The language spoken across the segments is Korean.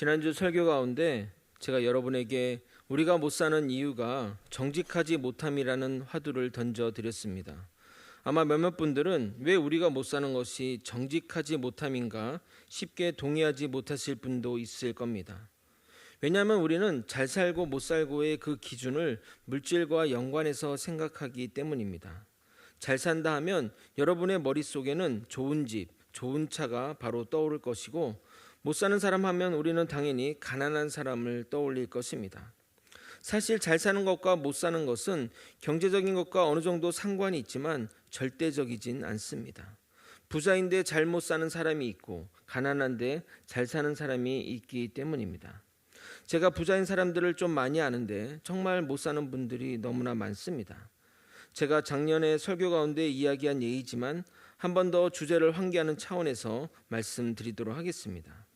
지난주 설교 가운데 제가 여러분에게 우리가 못 사는 이유가 정직하지 못함이라는 화두를 던져 드렸습니다. 아마 몇몇 분들은 왜 우리가 못 사는 것이 정직하지 못함인가 쉽게 동의하지 못하실 분도 있을 겁니다. 왜냐하면 우리는 잘 살고 못 살고의 그 기준을 물질과 연관해서 생각하기 때문입니다. 잘 산다 하면 여러분의 머릿속에는 좋은 집, 좋은 차가 바로 떠오를 것이고, 못 사는 사람 하면 우리는 당연히 가난한 사람을 떠올릴 것입니다. 사실 잘 사는 것과 못 사는 것은 경제적인 것과 어느 정도 상관이 있지만 절대적이진 않습니다. 부자인데 잘 못 사는 사람이 있고 가난한데 잘 사는 사람이 있기 때문입니다. 제가 부자인 사람들을 좀 많이 아는데 정말 못 사는 분들이 너무나 많습니다. 제가 작년에 설교 가운데 이야기한 예이지만 한 번 더 주제를 환기하는 차원에서 말씀드리도록 하겠습니다.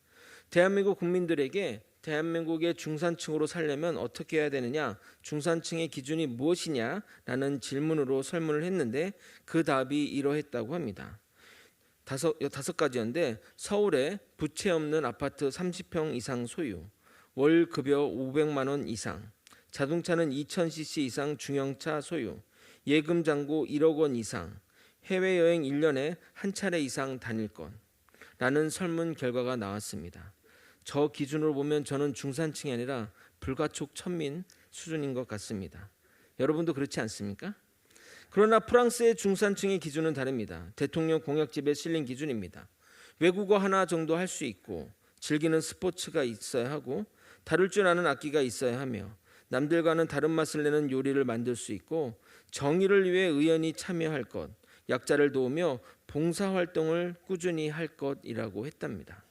대한민국 국민들에게 대한민국의 중산층으로 살려면 어떻게 해야 되느냐, 중산층의 기준이 무엇이냐 라는 질문으로 설문을 했는데 그 답이 이러했다고 합니다. 다섯 가지였는데, 서울에 부채 없는 아파트 30평 이상 소유, 월 급여 500만 원 이상, 자동차는 2000cc 이상 중형차 소유, 예금 잔고 1억 원 이상, 해외여행 1년에 한 차례 이상 다닐 것 라는 설문 결과가 나왔습니다. 저 기준으로 보면 저는 중산층이 아니라 불가촉 천민 수준인 것 같습니다. 여러분도 그렇지 않습니까? 그러나 프랑스의 중산층의 기준은 다릅니다. 대통령 공약집에 실린 기준입니다. 외국어 하나 정도 할 수 있고, 즐기는 스포츠가 있어야 하고, 다룰 줄 아는 악기가 있어야 하며, 남들과는 다른 맛을 내는 요리를 만들 수 있고, 정의를 위해 의원이 참여할 것, 약자를 도우며 봉사활동을 꾸준히 할 것이라고 했답니다.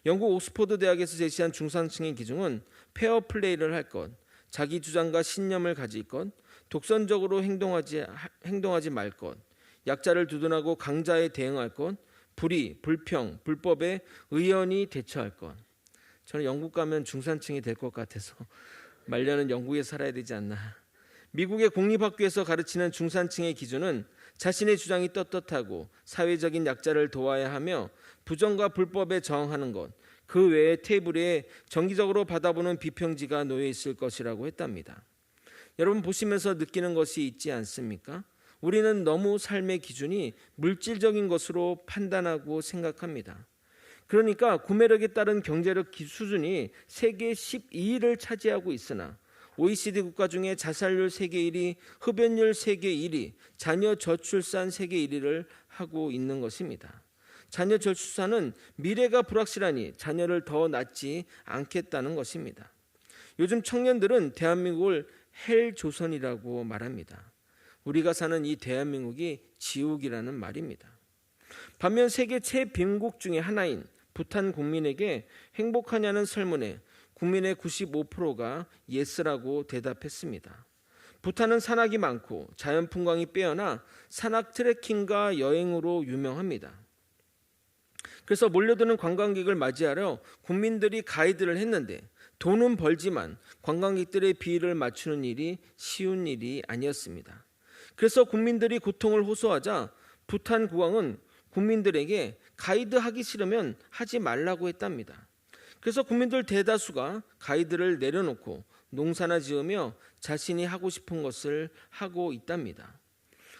영국 옥스퍼드 대학에서 제시한 중산층의 기준은 페어플레이를 할 것, 자기 주장과 신념을 가질 것, 독선적으로 행동하지 말 것, 약자를 두둔하고 강자에 대응할 것, 불의, 불평, 불법에 의연히 대처할 것. 저는 영국 가면 중산층이 될 것 같아서 말년은 영국에 살아야 되지 않나. 미국의 공립학교에서 가르치는 중산층의 기준은 자신의 주장이 떳떳하고 사회적인 약자를 도와야 하며, 부정과 불법에 저항하는 것, 그 외에 테이블에 정기적으로 받아보는 비평지가 놓여 있을 것이라고 했답니다. 여러분 보시면서 느끼는 것이 있지 않습니까? 우리는 너무 삶의 기준이 물질적인 것으로 판단하고 생각합니다. 그러니까 구매력에 따른 경제력 수준이 세계 12위를 차지하고 있으나 OECD 국가 중에 자살률 세계 1위, 흡연율 세계 1위, 자녀 저출산 세계 1위를 하고 있는 것입니다. 자녀 저출산은 미래가 불확실하니 자녀를 더 낳지 않겠다는 것입니다. 요즘 청년들은 대한민국을 헬조선이라고 말합니다. 우리가 사는 이 대한민국이 지옥이라는 말입니다. 반면 세계 최빈국 중에 하나인 부탄 국민에게 행복하냐는 설문에 국민의 95%가 예스라고 대답했습니다. 부탄은 산악이 많고 자연 풍광이 빼어나 산악 트레킹과 여행으로 유명합니다. 그래서 몰려드는 관광객을 맞이하려 국민들이 가이드를 했는데, 돈은 벌지만 관광객들의 비위를 맞추는 일이 쉬운 일이 아니었습니다. 그래서 국민들이 고통을 호소하자 부탄 국왕은 국민들에게 가이드 하기 싫으면 하지 말라고 했답니다. 그래서 국민들 대다수가 가이드를 내려놓고 농사나 지으며 자신이 하고 싶은 것을 하고 있답니다.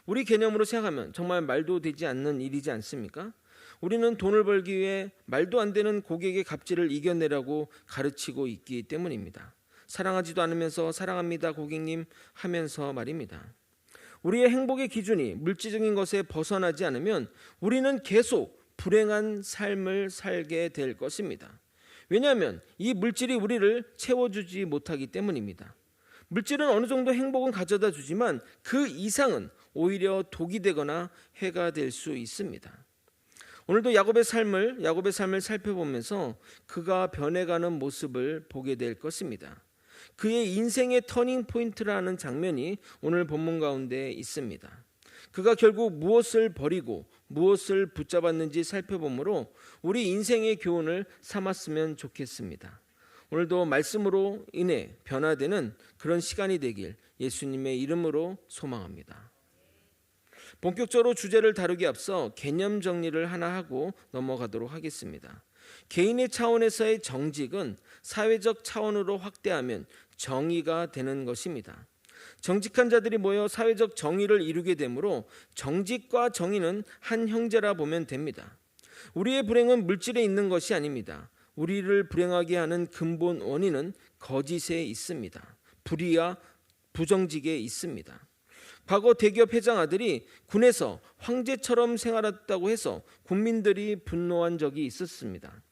우리 개념으로 생각하면 정말 말도 되지 않는 일이지 않습니까? 우리는 돈을 벌기 위해 말도 안 되는 고객의 갑질을 이겨내라고 가르치고 있기 때문입니다. 사랑하지도 않으면서 사랑합니다 고객님 하면서 말입니다. 우리의 행복의 기준이 물질적인 것에 벗어나지 않으면 우리는 계속 불행한 삶을 살게 될 것입니다. 왜냐하면 이 물질이 우리를 채워주지 못하기 때문입니다. 물질은 어느 정도 행복은 가져다 주지만 그 이상은 오히려 독이 되거나 해가 될 수 있습니다. 오늘도 야곱의 삶을 살펴보면서 그가 변해가는 모습을 보게 될 것입니다. 그의 인생의 터닝 포인트라는 장면이 오늘 본문 가운데 있습니다. 그가 결국 무엇을 버리고 무엇을 붙잡았는지 살펴보므로 우리 인생의 교훈을 삼았으면 좋겠습니다. 오늘도 말씀으로 인해 변화되는 그런 시간이 되길 예수님의 이름으로 소망합니다. 본격적으로 주제를 다루기 앞서 개념 정리를 하나 하고 넘어가도록 하겠습니다. 개인의 차원에서의 정직은 사회적 차원으로 확대하면 정의가 되는 것입니다. 정직한 자들이 모여 사회적 정의를 이루게 되므로 정직과 정의는 한 형제라 보면 됩니다. 우리의 불행은 물질에 있는 것이 아닙니다. 우리를 불행하게 하는 근본 원인은 거짓에 있습니다. 불의와 부정직에 있습니다. 과거 대기업 회장 아들이 군에서 황제처럼 생활했다고 해서 국민들이 분노한 적이 있었습니다.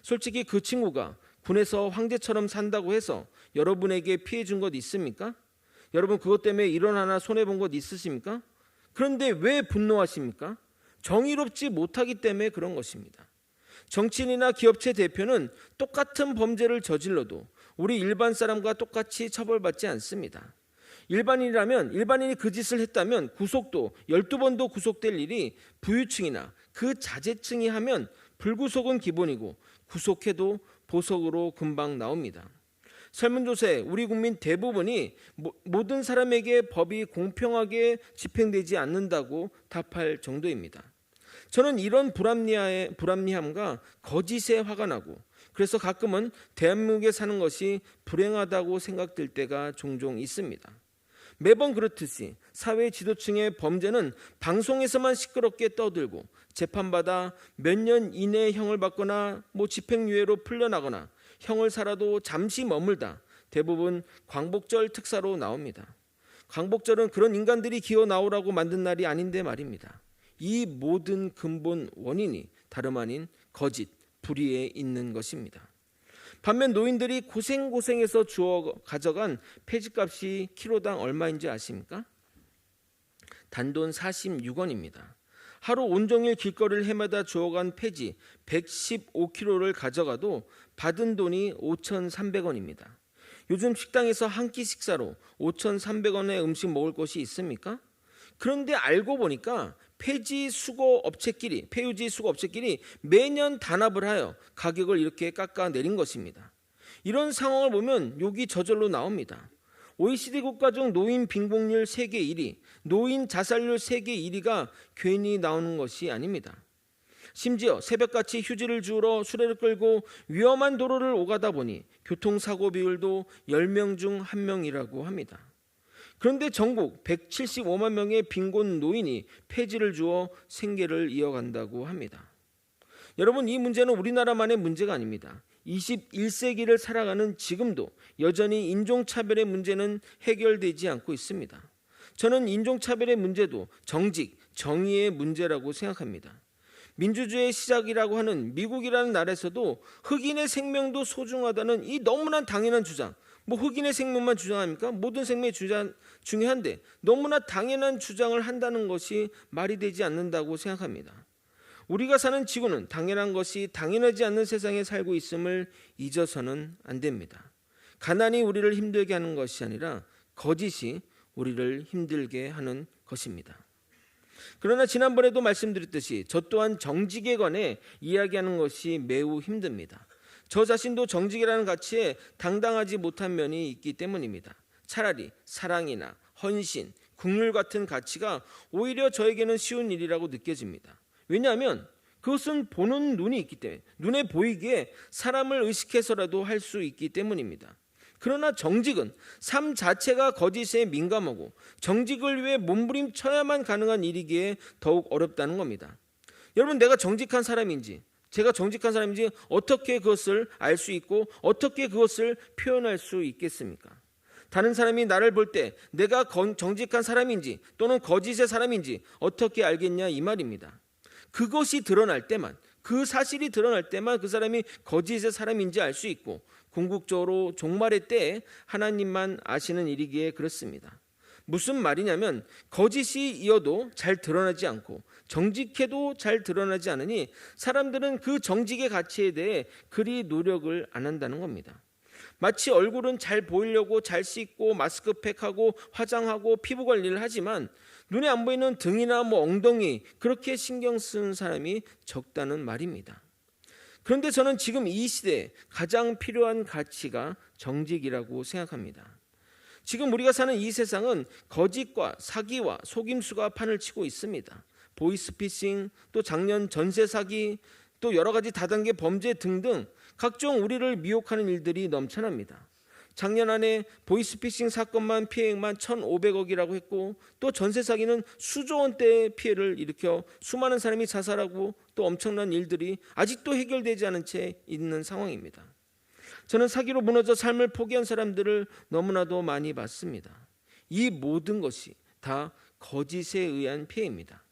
솔직히 그 친구가 군에서 황제처럼 산다고 해서 여러분에게 피해 준 것 있습니까? 여러분 그것 때문에 일 하나 손해본 것 있으십니까? 그런데 왜 분노하십니까? 정의롭지 못하기 때문에 그런 것입니다. 정치인이나 기업체 대표는 똑같은 범죄를 저질러도 우리 일반 사람과 똑같이 처벌받지 않습니다. 일반인이 그 짓을 했다면 구속도 12번도 구속될 일이 부유층이나 그 자제층이 하면 불구속은 기본이고 구속해도 보석으로 금방 나옵니다. 설문조사에 우리 국민 대부분이 모든 사람에게 법이 공평하게 집행되지 않는다고 답할 정도입니다. 저는 이런 불합리함과 거짓에 화가 나고 그래서 가끔은 대한민국에 사는 것이 불행하다고 생각될 때가 종종 있습니다. 매번 그렇듯이 사회 지도층의 범죄는 방송에서만 시끄럽게 떠들고 재판받아 몇 년 이내에 형을 받거나 집행유예로 풀려나거나 형을 살아도 잠시 머물다 대부분 광복절 특사로 나옵니다. 광복절은 그런 인간들이 기어 나오라고 만든 날이 아닌데 말입니다. 이 모든 근본 원인이 다름 아닌 거짓, 불의에 있는 것입니다. 반면 노인들이 고생해서 주워 가져간 폐지값이 키로당 얼마인지 아십니까? 단돈 46원입니다. 하루 온종일 길거리를 헤매다 주워간 폐지 115kg를 가져가도 받은 돈이 5,300원입니다. 요즘 식당에서 한 끼 식사로 5,300원의 음식 먹을 곳이 있습니까? 그런데 알고 보니까 폐유지 수거 업체끼리 매년 단합을 하여 가격을 이렇게 깎아내린 것입니다. 이런 상황을 보면 욕이 저절로 나옵니다. OECD 국가 중 노인 빈곤율 세계 1위, 노인 자살률 세계 1위가 괜히 나오는 것이 아닙니다. 심지어 새벽같이 휴지를 주우러 수레를 끌고 위험한 도로를 오가다 보니 교통사고 비율도 10명 중 1명이라고 합니다. 그런데 전국 175만 명의 빈곤 노인이 폐지를 주어 생계를 이어간다고 합니다. 여러분, 이 문제는 우리나라만의 문제가 아닙니다. 21세기를 살아가는 지금도 여전히 인종차별의 문제는 해결되지 않고 있습니다. 저는 인종차별의 문제도 정직, 정의의 문제라고 생각합니다. 민주주의의 시작이라고 하는 미국이라는 나라에서도 흑인의 생명도 소중하다는 이 너무나 당연한 주장, 흑인의 생명만 주장합니까? 모든 생명이 중요한데 너무나 당연한 주장을 한다는 것이 말이 되지 않는다고 생각합니다. 우리가 사는 지구는 당연한 것이 당연하지 않는 세상에 살고 있음을 잊어서는 안 됩니다. 가난이 우리를 힘들게 하는 것이 아니라 거짓이 우리를 힘들게 하는 것입니다. 그러나 지난번에도 말씀드렸듯이 저 또한 정직에 관해 이야기하는 것이 매우 힘듭니다. 저 자신도 정직이라는 가치에 당당하지 못한 면이 있기 때문입니다. 차라리 사랑이나 헌신, 긍휼 같은 가치가 오히려 저에게는 쉬운 일이라고 느껴집니다. 왜냐하면 그것은 보는 눈이 있기 때문에 눈에 보이기에 사람을 의식해서라도 할 수 있기 때문입니다. 그러나 정직은 삶 자체가 거짓에 민감하고 정직을 위해 몸부림쳐야만 가능한 일이기에 더욱 어렵다는 겁니다. 여러분, 내가 정직한 사람인지 제가 정직한 사람인지 어떻게 그것을 알 수 있고 어떻게 그것을 표현할 수 있겠습니까? 다른 사람이 나를 볼 때 내가 정직한 사람인지 또는 거짓의 사람인지 어떻게 알겠냐 이 말입니다. 그것이 드러날 때만, 그 사실이 드러날 때만 그 사람이 거짓의 사람인지 알 수 있고 궁극적으로 종말의 때에 하나님만 아시는 일이기에 그렇습니다. 무슨 말이냐면 거짓이 이어도 잘 드러나지 않고 정직해도 잘 드러나지 않으니 사람들은 그 정직의 가치에 대해 그리 노력을 안 한다는 겁니다. 마치 얼굴은 잘 보이려고 잘 씻고 마스크팩하고 화장하고 피부 관리를 하지만 눈에 안 보이는 등이나 엉덩이 그렇게 신경 쓰는 사람이 적다는 말입니다. 그런데 저는 지금 이 시대에 가장 필요한 가치가 정직이라고 생각합니다. 지금 우리가 사는 이 세상은 거짓과 사기와 속임수가 판을 치고 있습니다. 보이스피싱, 또 작년 전세 사기, 또 여러 가지 다단계 범죄 등등 각종 우리를 미혹하는 일들이 넘쳐납니다. 작년 안에 보이스피싱 사건만 피해액만 1,500억이라고 했고, 또 전세 사기는 수조 원대의 피해를 일으켜 수많은 사람이 자살하고 또 엄청난 일들이 아직도 해결되지 않은 채 있는 상황입니다. 저는 사기로 무너져 삶을 포기한 사람들을 너무나도 많이 봤습니다. 이 모든 것이 다 거짓에 의한 피해입니다.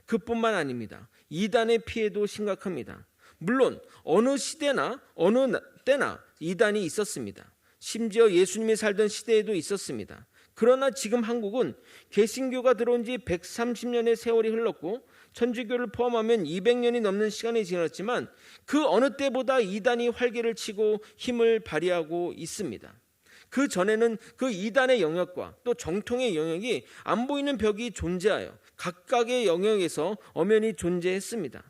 그뿐만 아닙니다. 이단의 피해도 심각합니다. 물론 어느 시대나 어느 때나 이단이 있었습니다. 심지어 예수님이 살던 시대에도 있었습니다. 그러나 지금 한국은 개신교가 들어온 지 130년의 세월이 흘렀고 천주교를 포함하면 200년이 넘는 시간이 지났지만 그 어느 때보다 이단이 활개를 치고 힘을 발휘하고 있습니다. 그 전에는 그 이단의 영역과 또 정통의 영역이 안 보이는 벽이 존재하여 각각의 영역에서 엄연히 존재했습니다.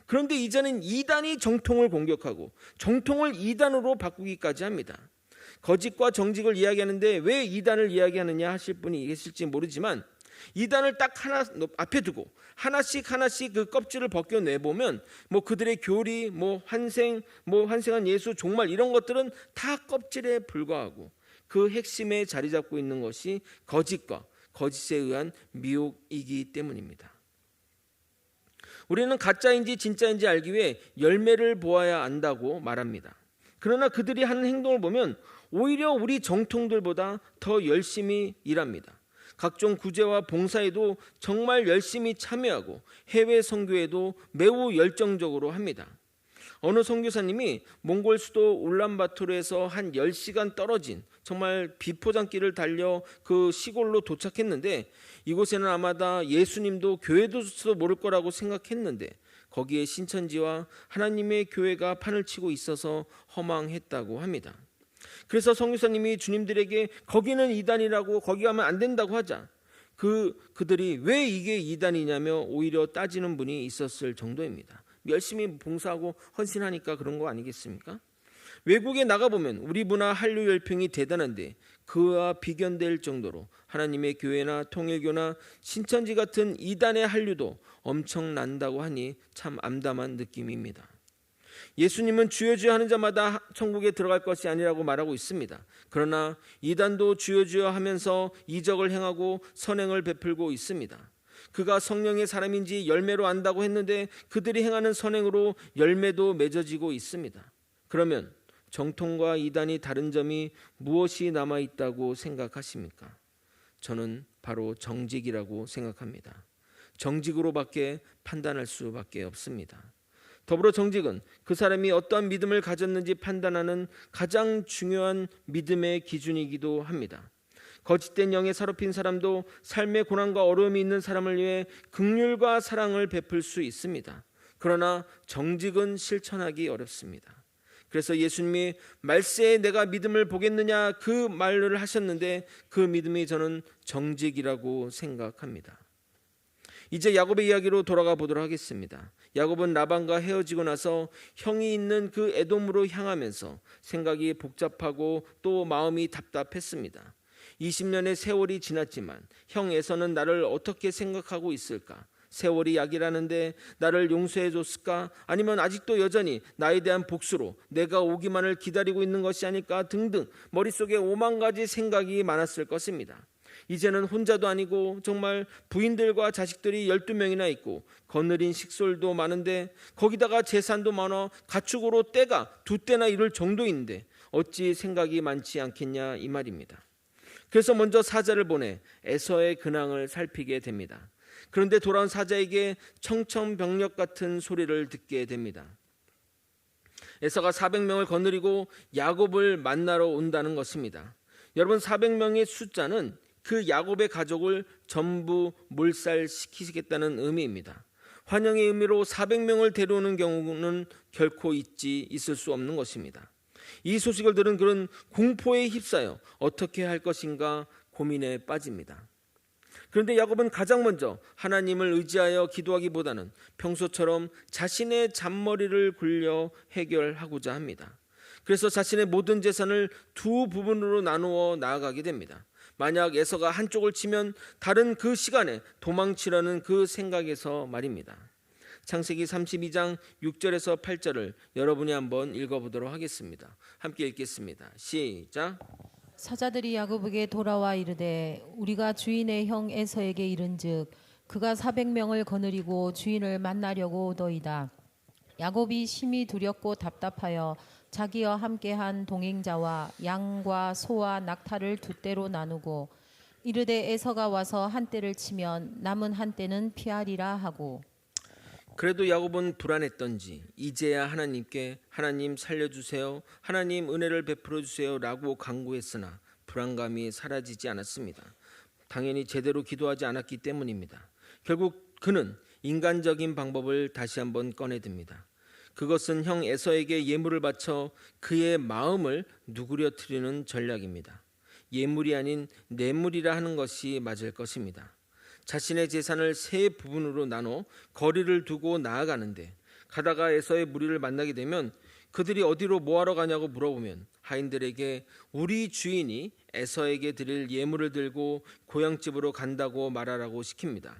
그런데 이제는 이단이 정통을 공격하고 정통을 이단으로 바꾸기까지 합니다. 거짓과 정직을 이야기하는데 왜 이단을 이야기하느냐 하실 분이 계실지 모르지만, 이단을 딱 하나 앞에 두고 하나씩 그 껍질을 벗겨내보면 그들의 교리, 환생한 예수, 종말 이런 것들은 다 껍질에 불과하고 그 핵심에 자리 잡고 있는 것이 거짓과 거짓에 의한 미혹이기 때문입니다. 우리는 가짜인지 진짜인지 알기 위해 열매를 보아야 안다고 말합니다. 그러나 그들이 하는 행동을 보면 오히려 우리 정통들보다 더 열심히 일합니다. 각종 구제와 봉사에도 정말 열심히 참여하고 해외 선교에도 매우 열정적으로 합니다. 어느 선교사님이 몽골 수도 울란바토르에서 한 10시간 떨어진 정말 비포장길을 달려 그 시골로 도착했는데, 이곳에는 아마다 예수님도 교회도 모를 거라고 생각했는데 거기에 신천지와 하나님의 교회가 판을 치고 있어서 허망했다고 합니다. 그래서 선교사님이 주님들에게 거기는 이단이라고, 거기 가면 안 된다고 하자 그들이 왜 이게 이단이냐며 오히려 따지는 분이 있었을 정도입니다. 열심히 봉사하고 헌신하니까 그런 거 아니겠습니까? 외국에 나가보면 우리 문화 한류 열풍이 대단한데 그와 비견될 정도로 하나님의 교회나 통일교나 신천지 같은 이단의 한류도 엄청난다고 하니 참 암담한 느낌입니다. 예수님은 주여 주여 하는 자마다 천국에 들어갈 것이 아니라고 말하고 있습니다. 그러나 이단도 주여 주여 하면서 이적을 행하고 선행을 베풀고 있습니다. 그가 성령의 사람인지 열매로 안다고 했는데 그들이 행하는 선행으로 열매도 맺어지고 있습니다. 그러면 정통과 이단이 다른 점이 무엇이 남아있다고 생각하십니까? 저는 바로 정직이라고 생각합니다. 정직으로밖에 판단할 수밖에 없습니다. 더불어 정직은 그 사람이 어떠한 믿음을 가졌는지 판단하는 가장 중요한 믿음의 기준이기도 합니다. 거짓된 영에 사로핀 사람도 삶의 고난과 어려움이 있는 사람을 위해 긍휼과 사랑을 베풀 수 있습니다. 그러나 정직은 실천하기 어렵습니다. 그래서 예수님이 말세에 내가 믿음을 보겠느냐 그 말을 하셨는데 그 믿음이 저는 정직이라고 생각합니다. 이제 야곱의 이야기로 돌아가 보도록 하겠습니다. 야곱은 라반과 헤어지고 나서 형이 있는 그 에돔으로 향하면서 생각이 복잡하고 또 마음이 답답했습니다. 20년의 세월이 지났지만 형 에서는 나를 어떻게 생각하고 있을까? 세월이 약이라는데 나를 용서해 줬을까? 아니면 아직도 여전히 나에 대한 복수로 내가 오기만을 기다리고 있는 것이 아닐까? 등등 머릿속에 5만 가지 생각이 많았을 것입니다. 이제는 혼자도 아니고 정말 부인들과 자식들이 12명이나 있고 거느린 식솔도 많은데 거기다가 재산도 많아 가축으로 떼가 2떼나 이룰 정도인데 어찌 생각이 많지 않겠냐 이 말입니다. 그래서 먼저 사자를 보내 에서의 근황을 살피게 됩니다. 그런데 돌아온 사자에게 청천벽력 같은 소리를 듣게 됩니다. 에서가 400명을 거느리고 야곱을 만나러 온다는 것입니다. 여러분, 400명의 숫자는 그 야곱의 가족을 전부 몰살시키겠다는 의미입니다. 환영의 의미로 400명을 데려오는 경우는 결코 있을 수 없는 것입니다. 이 소식을 들은 그는 공포에 휩싸여 어떻게 할 것인가 고민에 빠집니다. 그런데 야곱은 가장 먼저 하나님을 의지하여 기도하기보다는 평소처럼 자신의 잔머리를 굴려 해결하고자 합니다. 그래서 자신의 모든 재산을 두 부분으로 나누어 나아가게 됩니다. 만약 에서가 한쪽을 치면 다른 그 시간에 도망치려는 그 생각에서 말입니다. 창세기 32장 6절에서 8절을 여러분이 한번 읽어보도록 하겠습니다. 함께 읽겠습니다. 시작. 사자들이 야곱에게 돌아와 이르되 우리가 주인의 형 에서에게 이른즉 그가 400명을 거느리고 주인을 만나려고 오더이다. 야곱이 심히 두렵고 답답하여 자기와 함께한 동행자와 양과 소와 낙타를 두 떼로 나누고 이르되 에서가 와서 한 떼를 치면 남은 한 떼는 피하리라 하고. 그래도 야곱은 불안했던지 이제야 하나님께 하나님 살려주세요, 하나님 은혜를 베풀어 주세요 라고 간구했으나 불안감이 사라지지 않았습니다. 당연히 제대로 기도하지 않았기 때문입니다. 결국 그는 인간적인 방법을 다시 한번 꺼내듭니다. 그것은 형 에서에게 예물을 바쳐 그의 마음을 누그러뜨리는 전략입니다. 예물이 아닌 뇌물이라 하는 것이 맞을 것입니다. 자신의 재산을 세 부분으로 나눠 거리를 두고 나아가는데 가다가 에서의 무리를 만나게 되면 그들이 어디로 뭐하러 가냐고 물어보면 하인들에게 우리 주인이 에서에게 드릴 예물을 들고 고향집으로 간다고 말하라고 시킵니다.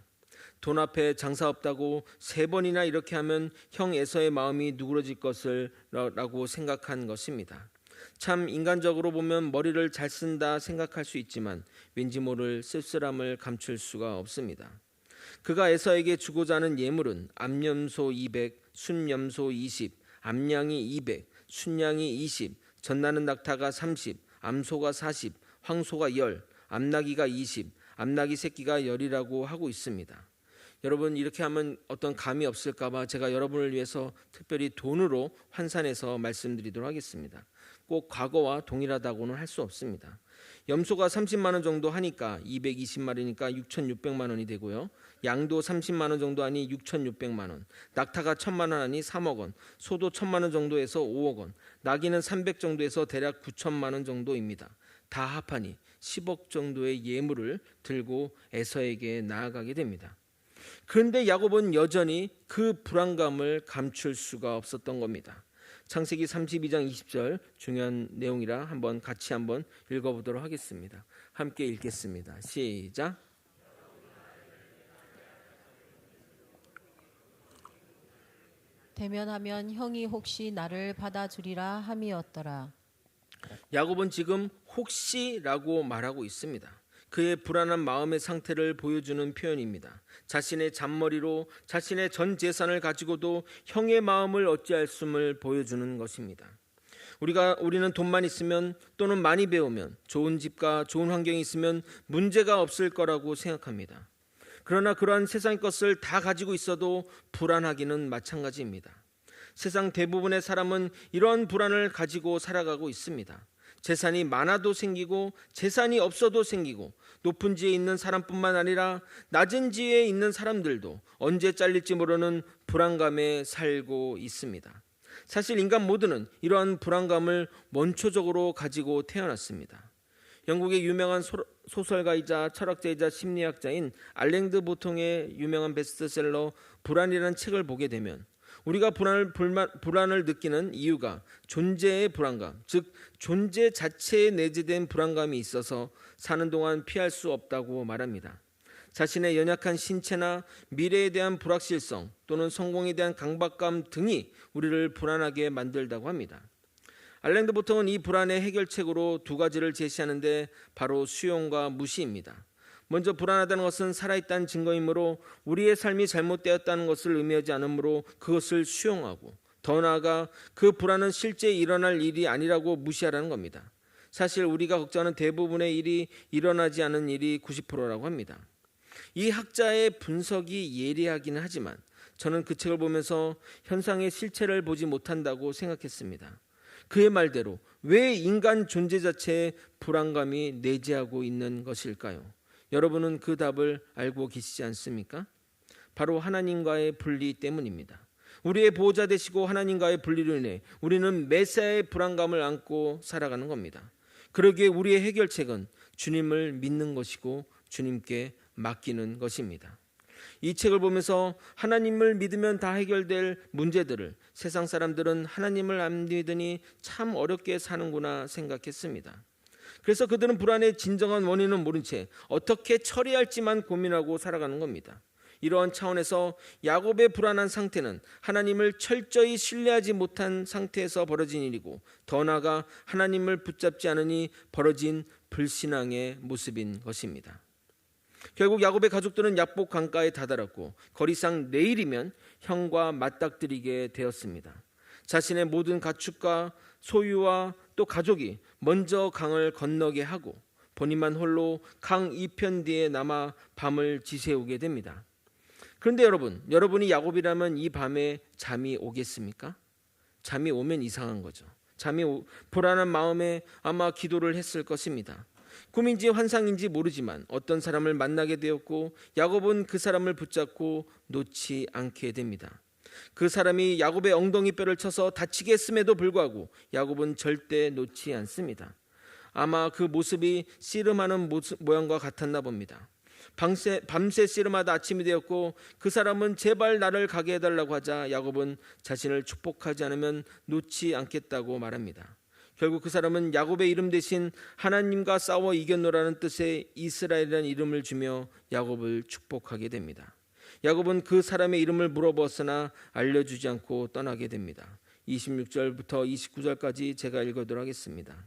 돈 앞에 장사 없다고 3번이나 이렇게 하면 형 에서의 마음이 누그러질 것을 라고 생각한 것입니다. 참 인간적으로 보면 머리를 잘 쓴다 생각할 수 있지만 왠지 모를 쓸쓸함을 감출 수가 없습니다. 그가 에서에게 주고자 하는 예물은 암염소 200, 순염소 20, 암양이 200, 순양이 20, 젖나는 낙타가 30, 암소가 40, 황소가 10, 암나귀가 20, 암나귀 새끼가 10이라고 하고 있습니다. 여러분, 이렇게 하면 어떤 감이 없을까 봐 제가 여러분을 위해서 특별히 돈으로 환산해서 말씀드리도록 하겠습니다. 꼭 과거와 동일하다고는 할 수 없습니다. 염소가 30만 원 정도 하니까 220마리니까 6,600만 원이 되고요. 양도 30만 원 정도 하니 6,600만 원. 낙타가 1,000만 원 하니 3억 원. 소도 1,000만 원 정도에서 5억 원. 나귀는 300 정도에서 대략 9천만 원 정도입니다. 다 합하니 10억 정도의 예물을 들고 에서에게 나아가게 됩니다. 그런데 야곱은 여전히 그 불안감을 감출 수가 없었던 겁니다. 창세기 32장 20절 중요한 내용이라 같이 한번 읽어보도록 하겠습니다. 함께 읽겠습니다. 시작. 대면하면 형이 혹시 나를 받아주리라 함이었더라. 야곱은 지금 혹시라고 말하고 있습니다. 그의 불안한 마음의 상태를 보여주는 표현입니다. 자신의 잔머리로 자신의 전 재산을 가지고도 형의 마음을 어찌할 수를 보여주는 것입니다. 우리는 돈만 있으면 또는 많이 배우면 좋은 집과 좋은 환경이 있으면 문제가 없을 거라고 생각합니다. 그러나 그러한 세상의 것을 다 가지고 있어도 불안하기는 마찬가지입니다. 세상 대부분의 사람은 이런 불안을 가지고 살아가고 있습니다. 재산이 많아도 생기고 재산이 없어도 생기고 높은 지에 있는 사람뿐만 아니라 낮은 지에 있는 사람들도 언제 잘릴지 모르는 불안감에 살고 있습니다. 사실 인간 모두는 이러한 불안감을 원초적으로 가지고 태어났습니다. 영국의 유명한 소설가이자 철학자이자 심리학자인 알랭드 보통의 유명한 베스트셀러 불안이라는 책을 보게 되면 우리가 불안을 느끼는 이유가 존재의 불안감, 즉 존재 자체에 내재된 불안감이 있어서 사는 동안 피할 수 없다고 말합니다. 자신의 연약한 신체나 미래에 대한 불확실성 또는 성공에 대한 강박감 등이 우리를 불안하게 만들다고 합니다. 알랭드 보통은 이 불안의 해결책으로 2가지를 제시하는데 바로 수용과 무시입니다. 먼저 불안하다는 것은 살아있다는 증거이므로 우리의 삶이 잘못되었다는 것을 의미하지 않으므로 그것을 수용하고 더 나아가 그 불안은 실제 일어날 일이 아니라고 무시하라는 겁니다. 사실 우리가 걱정하는 대부분의 일이 일어나지 않은 일이 90%라고 합니다. 이 학자의 분석이 예리하기는 하지만 저는 그 책을 보면서 현상의 실체를 보지 못한다고 생각했습니다. 그의 말대로 왜 인간 존재 자체에 불안감이 내재하고 있는 것일까요? 여러분은 그 답을 알고 계시지 않습니까? 바로 하나님과의 분리 때문입니다. 우리의 보호자 되시고 하나님과의 분리로 인해 우리는 매사에 불안감을 안고 살아가는 겁니다. 그러기에 우리의 해결책은 주님을 믿는 것이고 주님께 맡기는 것입니다. 이 책을 보면서 하나님을 믿으면 다 해결될 문제들을 세상 사람들은 하나님을 안 믿으니 참 어렵게 사는구나 생각했습니다. 그래서 그들은 불안의 진정한 원인은 모른 채 어떻게 처리할지만 고민하고 살아가는 겁니다. 이러한 차원에서 야곱의 불안한 상태는 하나님을 철저히 신뢰하지 못한 상태에서 벌어진 일이고, 더 나아가 하나님을 붙잡지 않으니 벌어진 불신앙의 모습인 것입니다. 결국 야곱의 가족들은 야복 강가에 다다랐고, 거리상 내일이면 형과 맞닥뜨리게 되었습니다. 자신의 모든 가축과 소유와 또 가족이 먼저 강을 건너게 하고, 본인만 홀로 강 이편 뒤에 남아 밤을 지새우게 됩니다. 그런데 여러분이 야곱이라면 이 밤에 잠이 오겠습니까? 잠이 오면 이상한 거죠. 불안한 마음에 아마 기도를 했을 것입니다. 꿈인지 환상인지 모르지만 어떤 사람을 만나게 되었고, 야곱은 그 사람을 붙잡고 놓지 않게 됩니다. 그 사람이 야곱의 엉덩이 뼈를 쳐서 다치게 했음에도 불구하고 야곱은 절대 놓지 않습니다. 아마 그 모습이 씨름하는 모양과 같았나 봅니다. 밤새 씨름하다 아침이 되었고, 그 사람은 제발 나를 가게 해달라고 하자 야곱은 자신을 축복하지 않으면 놓지 않겠다고 말합니다. 결국 그 사람은 야곱의 이름 대신 하나님과 싸워 이겼노라는 뜻의 이스라엘이라는 이름을 주며 야곱을 축복하게 됩니다. 야곱은 그 사람의 이름을 물어보았으나 알려주지 않고 떠나게 됩니다. 26절부터 29절까지 제가 읽어도록 하겠습니다.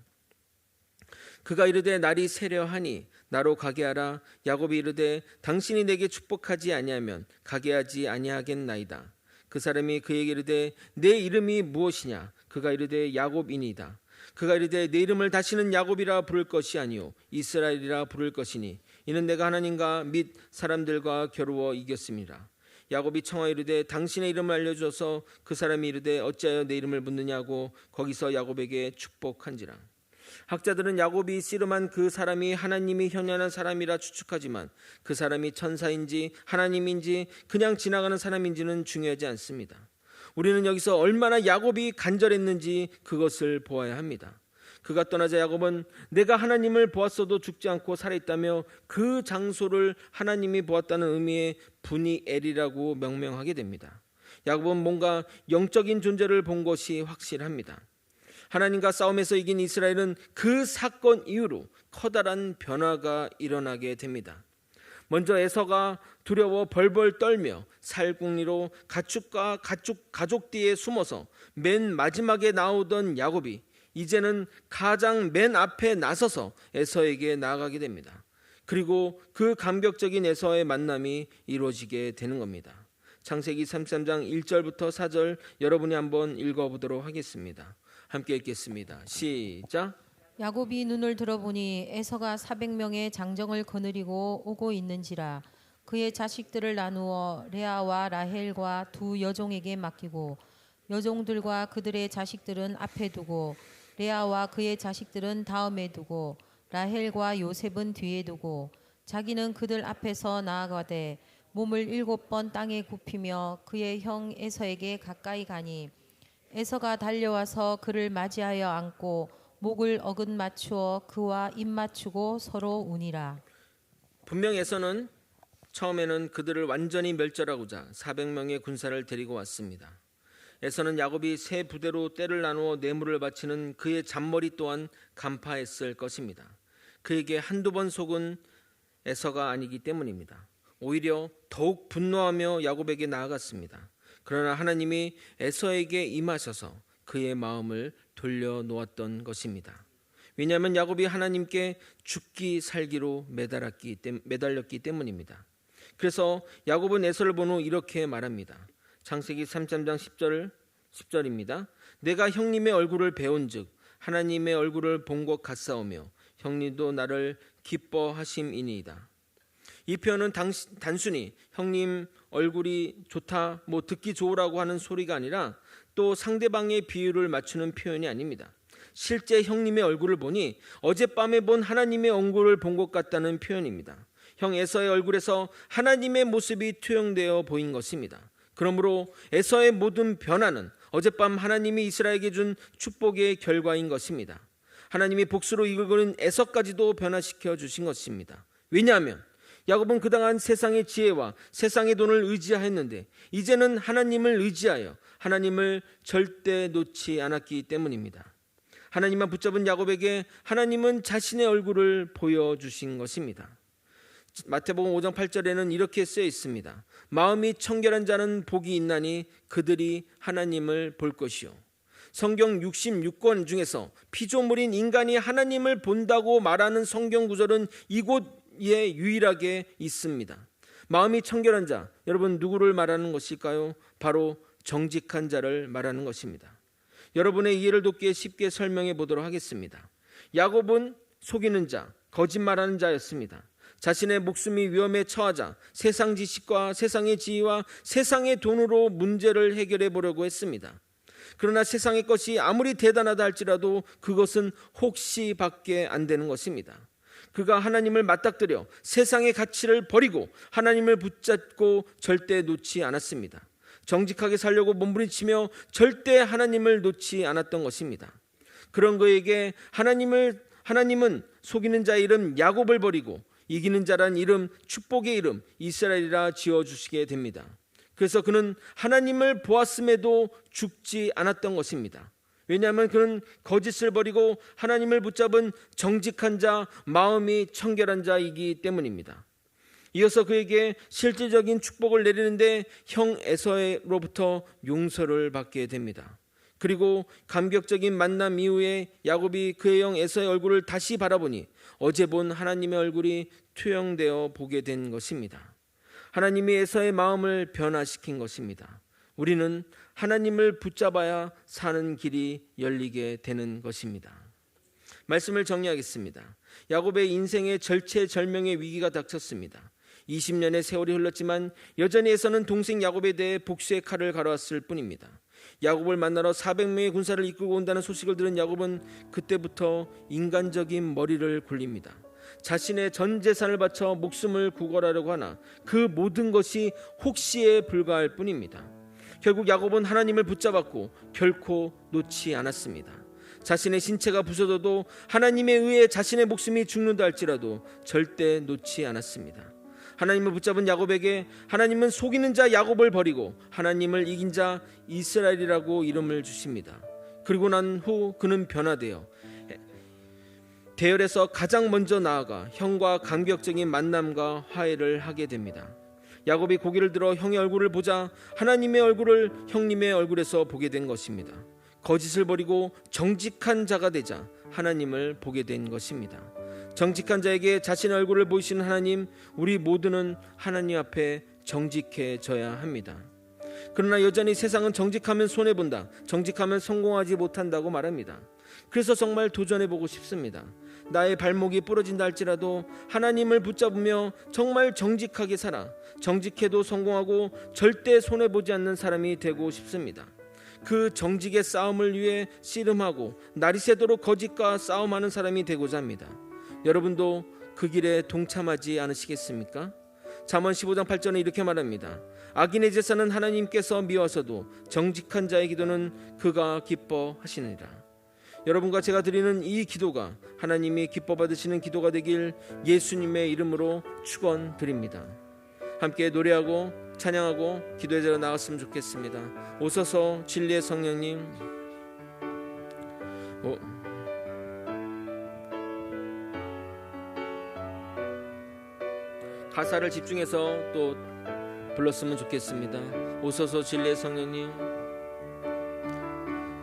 그가 이르되 날이 세려하니 나로 가게 하라. 야곱이 이르되 당신이 내게 축복하지 아니하면 가게 하지 아니하겠나이다. 그 사람이 그에게 이르되 내 이름이 무엇이냐? 그가 이르되 야곱이니이다. 그가 이르되 내 이름을 다시는 야곱이라 부를 것이 아니요 이스라엘이라 부를 것이니 이는 내가 하나님과 및 사람들과 겨루어 이겼습니다. 야곱이 청하여 이르되 당신의 이름을 알려주어서 그 사람이 이르되 어찌하여 내 이름을 묻느냐고 거기서 야곱에게 축복한지라. 학자들은 야곱이 씨름한 그 사람이 하나님이 현현한 사람이라 추측하지만 그 사람이 천사인지 하나님인지 그냥 지나가는 사람인지는 중요하지 않습니다. 우리는 여기서 얼마나 야곱이 간절했는지 그것을 보아야 합니다. 그가 떠나자 야곱은 내가 하나님을 보았어도 죽지 않고 살아있다며 그 장소를 하나님이 보았다는 의미의 분이엘이라고 명명하게 됩니다. 야곱은 뭔가 영적인 존재를 본 것이 확실합니다. 하나님과 싸움에서 이긴 이스라엘은 그 사건 이후로 커다란 변화가 일어나게 됩니다. 먼저 에서가 두려워 벌벌 떨며 살궁리로 가축과 가족 뒤에 숨어서 맨 마지막에 나오던 야곱이 이제는 가장 맨 앞에 나서서 에서에게 나아가게 됩니다. 그리고 그 감격적인 에서의 만남이 이루어지게 되는 겁니다. 창세기 33장 1절부터 4절 여러분이 한번 읽어보도록 하겠습니다. 함께 읽겠습니다. 시작. 야곱이 눈을 들어보니 에서가 400명의 장정을 거느리고 오고 있는지라. 그의 자식들을 나누어 레아와 라헬과 두 여종에게 맡기고 여종들과 그들의 자식들은 앞에 두고 레아와 그의 자식들은 다음에 두고 라헬과 요셉은 뒤에 두고 자기는 그들 앞에서 나아가되 몸을 7번 땅에 굽히며 그의 형 에서에게 가까이 가니 에서가 달려와서 그를 맞이하여 안고 목을 어긋 맞추어 그와 입 맞추고 서로 우니라. 분명 에서는 처음에는 그들을 완전히 멸절하고자 400명의 군사를 데리고 왔습니다. 에서는 야곱이 세 부대로 떼를 나누어 뇌물을 바치는 그의 잔머리 또한 간파했을 것입니다. 그에게 한두 번 속은 에서가 아니기 때문입니다. 오히려 더욱 분노하며 야곱에게 나아갔습니다. 그러나 하나님이 에서에게 임하셔서 그의 마음을 돌려놓았던 것입니다. 왜냐하면 야곱이 하나님께 죽기 살기로 매달렸기 때문입니다. 그래서 야곱은 에서를 본 후 이렇게 말합니다. 창세기 33장 10절입니다. 내가 형님의 얼굴을 배운즉 하나님의 얼굴을 본 것 같사오며 형님도 나를 기뻐하심이니이다. 이 표현은 단순히 형님 얼굴이 좋다, 듣기 좋으라고 하는 소리가 아니라 또 상대방의 비유를 맞추는 표현이 아닙니다. 실제 형님의 얼굴을 보니 어젯밤에 본 하나님의 얼굴을 본 것 같다는 표현입니다. 형 에서의 얼굴에서 하나님의 모습이 투영되어 보인 것입니다. 그러므로 에서의 모든 변화는 어젯밤 하나님이 이스라엘에게 준 축복의 결과인 것입니다. 하나님이 복수로 이끌고는 에서까지도 변화시켜 주신 것입니다. 왜냐하면 야곱은 그동안 세상의 지혜와 세상의 돈을 의지하였는데 이제는 하나님을 의지하여 하나님을 절대 놓지 않았기 때문입니다. 하나님만 붙잡은 야곱에게 하나님은 자신의 얼굴을 보여주신 것입니다. 마태복음 5장 8절에는 이렇게 쓰여 있습니다. 마음이 청결한 자는 복이 있나니 그들이 하나님을 볼 것이요. 성경 66권 중에서 피조물인 인간이 하나님을 본다고 말하는 성경 구절은 이곳에 유일하게 있습니다. 마음이 청결한 자, 여러분 누구를 말하는 것일까요? 바로 정직한 자를 말하는 것입니다. 여러분의 이해를 돕기에 쉽게 설명해 보도록 하겠습니다. 야곱은 속이는 자, 거짓말하는 자였습니다. 자신의 목숨이 위험에 처하자 세상 지식과 세상의 지위와 세상의 돈으로 문제를 해결해 보려고 했습니다. 그러나 세상의 것이 아무리 대단하다 할지라도 그것은 혹시밖에 안 되는 것입니다. 그가 하나님을 맞닥뜨려 세상의 가치를 버리고 하나님을 붙잡고 절대 놓지 않았습니다. 정직하게 살려고 몸부림치며 절대 하나님을 놓지 않았던 것입니다. 그런 그에게 하나님은 속이는 자의 이름 야곱을 버리고 이기는 자란 이름, 축복의 이름 이스라엘이라 지어주시게 됩니다. 그래서 그는 하나님을 보았음에도 죽지 않았던 것입니다. 왜냐하면 그는 거짓을 버리고 하나님을 붙잡은 정직한 자, 마음이 청결한 자이기 때문입니다. 이어서 그에게 실질적인 축복을 내리는데 형 에서로부터 용서를 받게 됩니다. 그리고 감격적인 만남 이후에 야곱이 그의 형 에서의 얼굴을 다시 바라보니 어제 본 하나님의 얼굴이 투영되어 보게 된 것입니다. 하나님이 에서의 마음을 변화시킨 것입니다. 우리는 하나님을 붙잡아야 사는 길이 열리게 되는 것입니다. 말씀을 정리하겠습니다. 야곱의 인생의 절체절명의 위기가 닥쳤습니다. 20년의 세월이 흘렀지만 여전히 에서는 동생 야곱에 대해 복수의 칼을 갈아왔을 뿐입니다. 야곱을 만나러 400명의 군사를 이끌고 온다는 소식을 들은 야곱은 그때부터 인간적인 머리를 굴립니다. 자신의 전 재산을 바쳐 목숨을 구걸하려고 하나 그 모든 것이 혹시에 불과할 뿐입니다. 결국 야곱은 하나님을 붙잡았고 결코 놓지 않았습니다. 자신의 신체가 부서져도 하나님에 의해 자신의 목숨이 죽는다 할지라도 절대 놓지 않았습니다. 하나님을 붙잡은 야곱에게 하나님은 속이는 자 야곱을 버리고 하나님을 이긴 자 이스라엘이라고 이름을 주십니다. 그리고 난 후 그는 변화되어 대열에서 가장 먼저 나아가 형과 감격적인 만남과 화해를 하게 됩니다. 야곱이 고개를 들어 형의 얼굴을 보자 하나님의 얼굴을 형님의 얼굴에서 보게 된 것입니다. 거짓을 버리고 정직한 자가 되자 하나님을 보게 된 것입니다. 정직한 자에게 자신의 얼굴을 보이시는 하나님, 우리 모두는 하나님 앞에 정직해져야 합니다. 그러나 여전히 세상은 정직하면 손해본다, 정직하면 성공하지 못한다고 말합니다. 그래서 정말 도전해보고 싶습니다. 나의 발목이 부러진다 할지라도 하나님을 붙잡으며 정말 정직하게 살아 정직해도 성공하고 절대 손해보지 않는 사람이 되고 싶습니다. 그 정직의 싸움을 위해 씨름하고 날이 새도록 거짓과 싸움하는 사람이 되고자 합니다. 여러분도 그 길에 동참하지 않으시겠습니까? 잠언 15장 8절은 이렇게 말합니다. 악인의 제사는 하나님께서 미워서도 정직한 자의 기도는 그가 기뻐하시느니라. 여러분과 제가 드리는 이 기도가 하나님이 기뻐 받으시는 기도가 되길 예수님의 이름으로 축원드립니다. 함께 노래하고 찬양하고 기도의 자리로 나갔으면 좋겠습니다. 오소서 진리의 성령님, 가사를 집중해서 또 불렀으면 좋겠습니다. 오소서 진리의 성령님,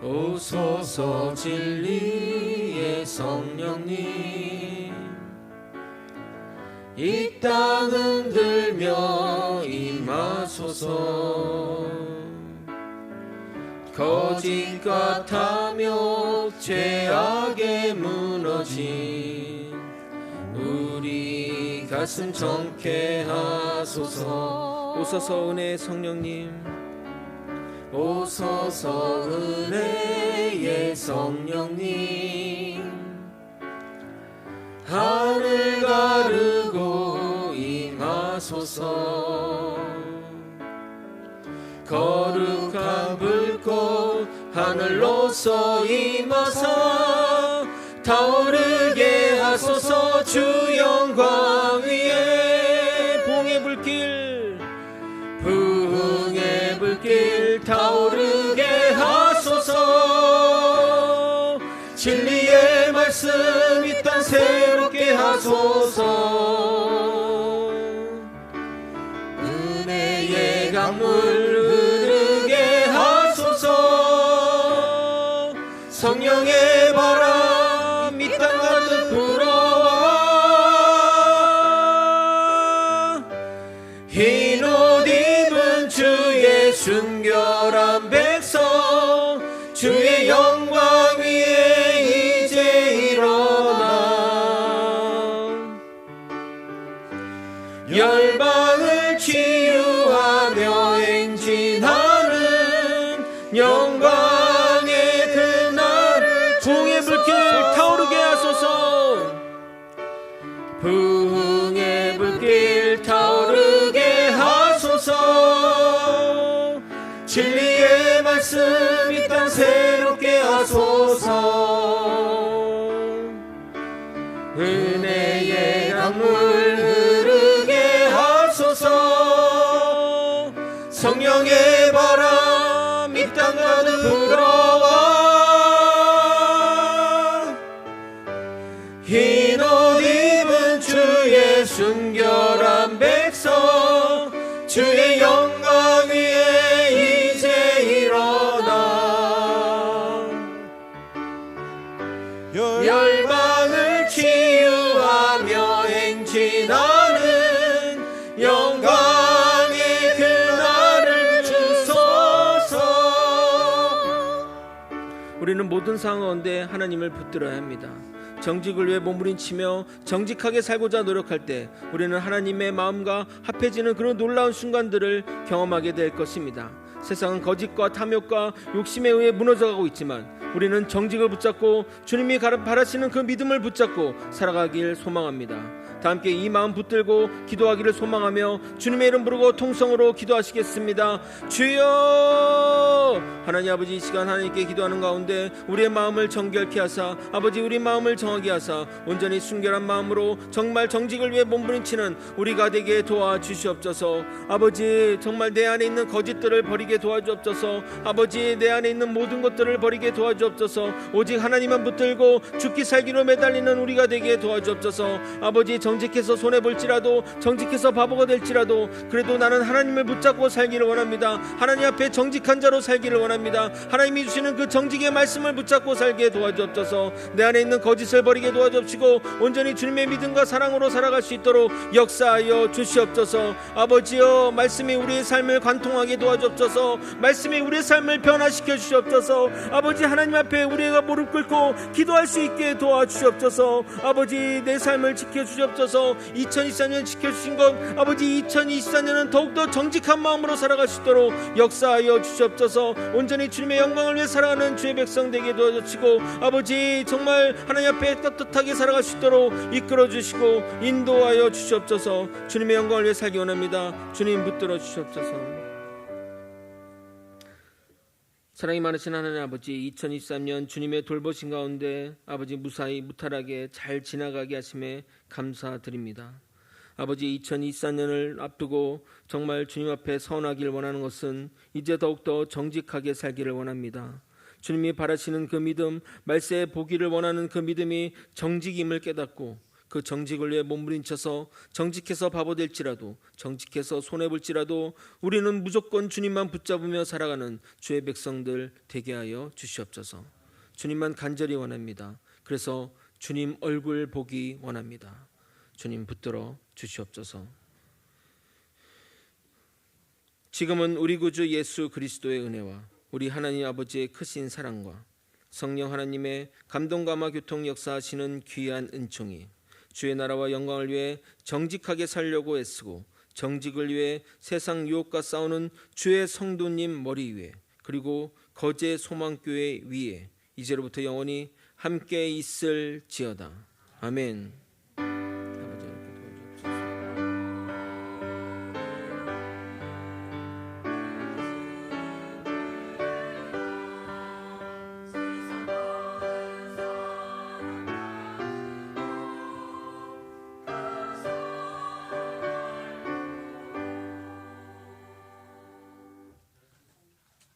오소서 진리의 성령님, 이 땅 흔들며 임하소서. 거짓 같으며 죄악에 무너진 우리 가슴 정케하소서. 오소서 은혜의 성령님, 오소서 은혜의 성령님, 하늘 가르고 임하소서. 거룩한 불꽃 하늘로서 임하사 타오르게 하소서. 주 영광 위에 부흥의 불길, 부흥의 불길 타오르게 하소서. 진리의 말씀 이 땅 새롭게 하소서. 강물 흐르게 하소서. 성령의 바람 이 땅 가득 불어와 흰 옷 입은 주의 순결한 백성 주의 영광 위에 이제 일어나 열방을 치유하며 행진하는 영광의 그날을 부흥의 불길 타오르게 하소서. 부흥의 불길 타오르게 하소서. 진리의 말씀 이 땅 새롭게 하소서. 은혜의 강물 흐르게 하소서. 성령의 바람 이 땅 가득 불어와 흰 옷 입은 주의 순결한 백성 주의 영광 위에 이제 일어나 열방을 치유하며 행진하는 영광의 그날을 주소서. 우리는 모든 상황 가운데 하나님을 붙들어야 합니다. 정직을 위해 몸부림치며 정직하게 살고자 노력할 때 우리는 하나님의 마음과 합해지는 그런 놀라운 순간들을 경험하게 될 것입니다. 세상은 거짓과 탐욕과 욕심에 의해 무너져가고 있지만 우리는 정직을 붙잡고 주님이 바라시는 그 믿음을 붙잡고 살아가길 소망합니다. 다 함께 이 마음 붙들고 기도하기를 소망하며 주님의 이름 부르고 통성으로 기도하시겠습니다. 주여! 하나님 아버지, 이 시간 하나님께 기도하는 가운데 우리의 마음을 정결케 하사 아버지 우리 마음을 정하게 하사 온전히 순결한 마음으로 정말 정직을 위해 몸부림치는 우리가 되게 도와주시옵소서. 아버지, 정말 내 안에 있는 거짓들을 버리게 도와주옵소서. 아버지, 내 안에 있는 모든 것들을 버리게 도와주옵소서. 오직 하나님만 붙들고 죽기 살기로 매달리는 우리가 되게 도와주옵소서. 아버지, 정직해서 손해볼지라도 정직해서 바보가 될지라도 그래도 나는 하나님을 붙잡고 살기를 원합니다. 하나님 앞에 정직한 자로 살기를 원합니다. 하나님이 주시는 그 정직의 말씀을 붙잡고 살게 도와주옵소서. 내 안에 있는 거짓을 버리게 도와주옵시고 온전히 주님의 믿음과 사랑으로 살아갈 수 있도록 역사하여 주시옵소서. 아버지여, 말씀이 우리의 삶을 관통하게 도와주옵소서. 말씀이 우리의 삶을 변화시켜 주시옵소서. 아버지, 하나님 앞에 우리가 무릎 꿇고 기도할 수 있게 도와주시옵소서. 아버지, 내 삶을 지켜주시옵소서. 2024년 지켜주신 것 아버지, 2024년은 더욱더 정직한 마음으로 살아갈 수 있도록 역사하여 주시옵소서. 온전히 주님의 영광을 위해 살아가는 주의 백성 되게 도와주시고 아버지, 정말 하나님 앞에 떳떳하게 살아갈 수 있도록 이끌어 주시고 인도하여 주시옵소서. 주님의 영광을 위해 살기 원합니다. 주님 붙들어 주시옵소서. 사랑이 많으신 하나님 아버지, 2023년 주님의 돌보신 가운데 아버지 무사히 무탈하게 잘 지나가게 하심에 감사드립니다. 아버지, 2024년을 앞두고 정말 주님 앞에 서원하길 원하는 것은 이제 더욱더 정직하게 살기를 원합니다. 주님이 바라시는 그 믿음, 말세에 보기를 원하는 그 믿음이 정직임을 깨닫고 그 정직을 위해 몸부림쳐서 정직해서 바보 될지라도 정직해서 손해볼지라도 우리는 무조건 주님만 붙잡으며 살아가는 주의 백성들 되게 하여 주시옵소서. 주님만 간절히 원합니다. 그래서 주님 얼굴 보기 원합니다. 주님 붙들어 주시옵소서. 지금은 우리 구주 예수 그리스도의 은혜와 우리 하나님 아버지의 크신 사랑과 성령 하나님의 감동감화 교통 역사하시는 귀한 은총이 주의 나라와 영광을 위해 정직하게 살려고 애쓰고 정직을 위해 세상 유혹과 싸우는 주의 성도님 머리 위에 그리고 거제 소망교회 위에 이제로부터 영원히 함께 있을지어다. 아멘.